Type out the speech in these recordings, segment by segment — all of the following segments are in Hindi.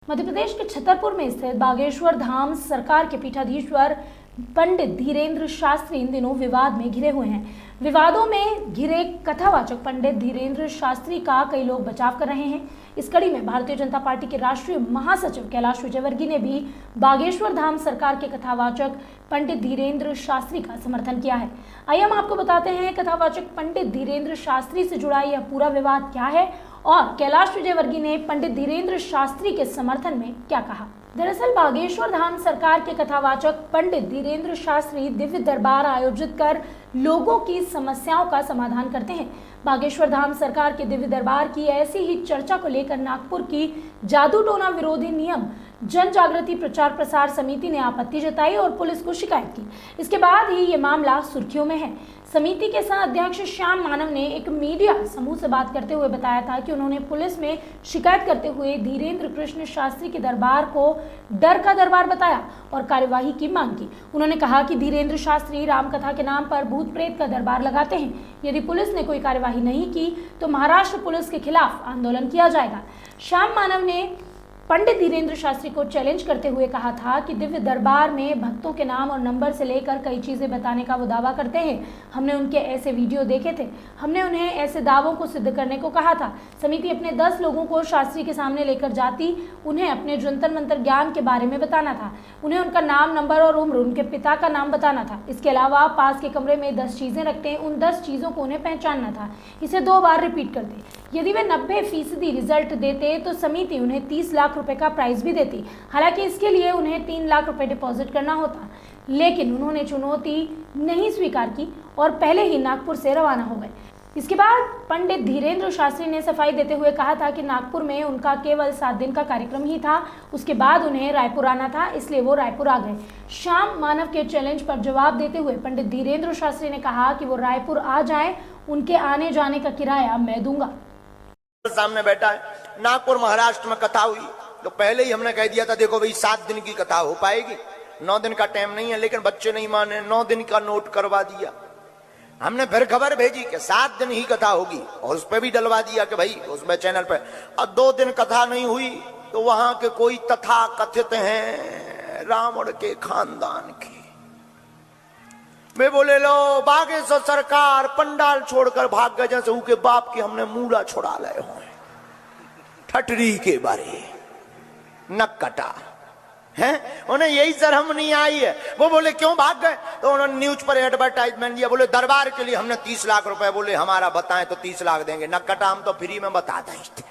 मध्य प्रदेश के छतरपुर में स्थित बागेश्वर धाम सरकार के पीठाधीश्वर पंडित धीरेन्द्र शास्त्री इन दिनों विवाद में घिरे हुए हैं। विवादों में घिरे कथावाचक पंडित धीरेन्द्र शास्त्री का कई लोग बचाव कर रहे हैं। इस कड़ी में भारतीय जनता पार्टी के राष्ट्रीय महासचिव कैलाश विजयवर्गीय ने भी बागेश्वर धाम सरकार के कथावाचक पंडित धीरेन्द्र शास्त्री का समर्थन किया है। आइए हम आपको बताते हैं कथावाचक पंडित धीरेन्द्र शास्त्री से जुड़ा यह पूरा विवाद क्या है और कैलाश विजयवर्गीय ने पंडित धीरेन्द्र शास्त्री के समर्थन में क्या कहा। दरअसल बागेश्वर धाम सरकार के कथावाचक पंडित धीरेन्द्र शास्त्री दिव्य दरबार आयोजित कर लोगों की समस्याओं का समाधान करते हैं। बागेश्वर धाम सरकार के दिव्य दरबार की ऐसी ही चर्चा को लेकर नागपुर की जादू टोना विरोधी नियम जन जागृति प्रचार प्रसार समिति ने आपत्ति जताई और पुलिस को शिकायत की। इसके बाद ही ये मामला सुर्खियों में है। समिति के सह अध्यक्ष श्याम मानव ने एक मीडिया समूह से बात करते हुए बताया था कि उन्होंने पुलिस में शिकायत करते हुए धीरेन्द्र कृष्ण शास्त्री के दरबार को डर का दरबार बताया और कार्यवाही की मांग की। उन्होंने कहा कि धीरेन्द्र शास्त्री रामकथा के नाम पर भूत प्रेत का दरबार लगाते हैं। यदि पुलिस ने कोई कार्यवाही नहीं की तो महाराष्ट्र पुलिस के खिलाफ आंदोलन किया जाएगा। श्याम मानव ने पंडित धीरेन्द्र शास्त्री को चैलेंज करते हुए कहा था कि दिव्य दरबार में भक्तों के नाम और नंबर से लेकर कई चीजें बताने का वो दावा करते हैं। हमने उनके ऐसे वीडियो देखे थे, हमने उन्हें ऐसे दावों को सिद्ध करने को कहा था। समिति अपने 10 लोगों को शास्त्री के सामने लेकर जाती, उन्हें अपने जंतर मंतर ज्ञान के बारे में बताना था, उन्हें उनका नाम, नंबर और उम्र, उनके पिता का नाम बताना था। इसके अलावा पास के कमरे में 10 चीजें रखते हैं, उन 10 चीजों को उन्हें पहचानना था। इसे 2 बार रिपीट कर दे। यदि वे 90% रिजल्ट देते तो समिति उन्हें 30 लाख रुपए का प्राइज भी देती। हालांकि इसके लिए उन्हें 3 लाख रुपए डिपॉजिट करना होता, लेकिन उन्होंने चुनौती नहीं स्वीकार की और पहले ही नागपुर से रवाना हो गए। इसके बाद पंडित धीरेन्द्र शास्त्री ने सफाई देते हुए कहा था कि नागपुर में उनका केवल 7 दिन का कार्यक्रम ही था, उसके बाद उन्हें रायपुर आना था, इसलिए वो रायपुर आ गए। श्याम मानव के चैलेंज पर जवाब देते हुए पंडित धीरेन्द्र शास्त्री ने कहा कि वो रायपुर आ जाएं, उनके आने जाने का किराया मैं दूंगा। सामने बैठा है, नागपुर महाराष्ट्र में कथा हुई तो पहले ही हमने कह दिया था देखो भाई 7 दिन की कथा हो पाएगी, 9 दिन का टाइम नहीं है, लेकिन बच्चे नहीं माने, 9 दिन का नोट करवा दिया। हमने फिर खबर भेजी कि 7 दिन ही कथा होगी और उस पर भी डलवा दिया कि भाई उसमें चैनल पे, और 2 दिन कथा नहीं हुई तो वहां के कोई तथा कथित हैं रावण के खानदान की वे बोले लो बागेश्वर सरकार पंडाल छोड़कर भाग गए जैसे उनके बाप की हमने मूला छुड़ा लाए हो। ठटरी के बारे नक कटा है, उन्हें यही शर्म नहीं आई है। वो बोले क्यों भाग गए, तो उन्होंने न्यूज पर एडवर्टाइजमेंट दिया, बोले दरबार के लिए हमने 30 लाख रुपए, बोले हमारा बताएं तो 30 लाख देंगे। नक कटा, हम तो फ्री में बता दें थे,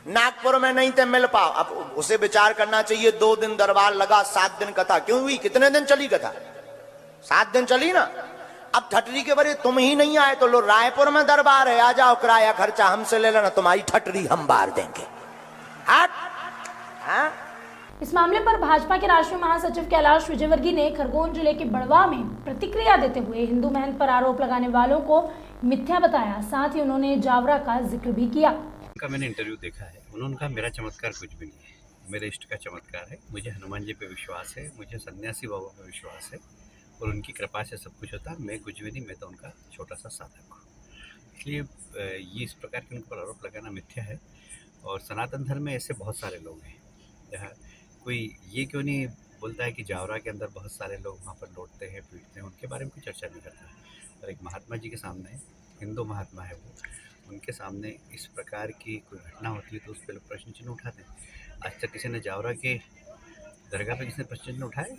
नागपुर में नहीं थे मिल पाओ। अब उसे विचार करना चाहिए, 2 दिन दरबार लगा, 7 दिन कथा क्यों हुई, कितने दिन चली कथा, 7 दिन चली ना। अब ठटरी के बारे तुम ही नहीं आए तो लो रायपुर में दरबार है, आ जाओ, किराया खर्चा हमसे ले लेना, तुम्हारी ठटरी हम बार देंगे। इस मामले पर भाजपा के राष्ट्रीय महासचिव कैलाश विजयवर्गीय ने खरगोन जिले के बड़वा में प्रतिक्रिया देते हुए हिंदू महंत पर आरोप लगाने वालों को मिथ्या बताया। साथ ही उन्होंने जावरा का जिक्र भी किया। उनका मैंने इंटरव्यू देखा है, उन्होंने कहा मेरा चमत्कार कुछ भी नहीं है, मेरे इष्ट का चमत्कार है, मुझे हनुमान जी पे विश्वास है, मुझे सन्यासी बाबा पे विश्वास है और उनकी कृपा से सब कुछ होता है। मैं कुछ भी नहीं, मैं तो उनका छोटा सा साधक हूँ। इसलिए ये इस प्रकार के उन पर आरोप लगाना मिथ्या है। और सनातन धर्म में ऐसे बहुत सारे लोग हैं, जहाँ कोई ये क्यों नहीं बोलता है कि जावरा के अंदर बहुत सारे लोग वहाँ पर लौटते हैं, पीटते हैं, उनके बारे में कोई चर्चा नहीं करता। और एक महात्मा जी के सामने, हिंदू महात्मा है वो, उनके सामने इस प्रकार की कोई घटना होती है तो उस पर लोग प्रश्न चिन्ह उठाते हैं। आज तक किसी ने जावरा के दरगाह पे किसी ने प्रश्न चिन्ह उठाए?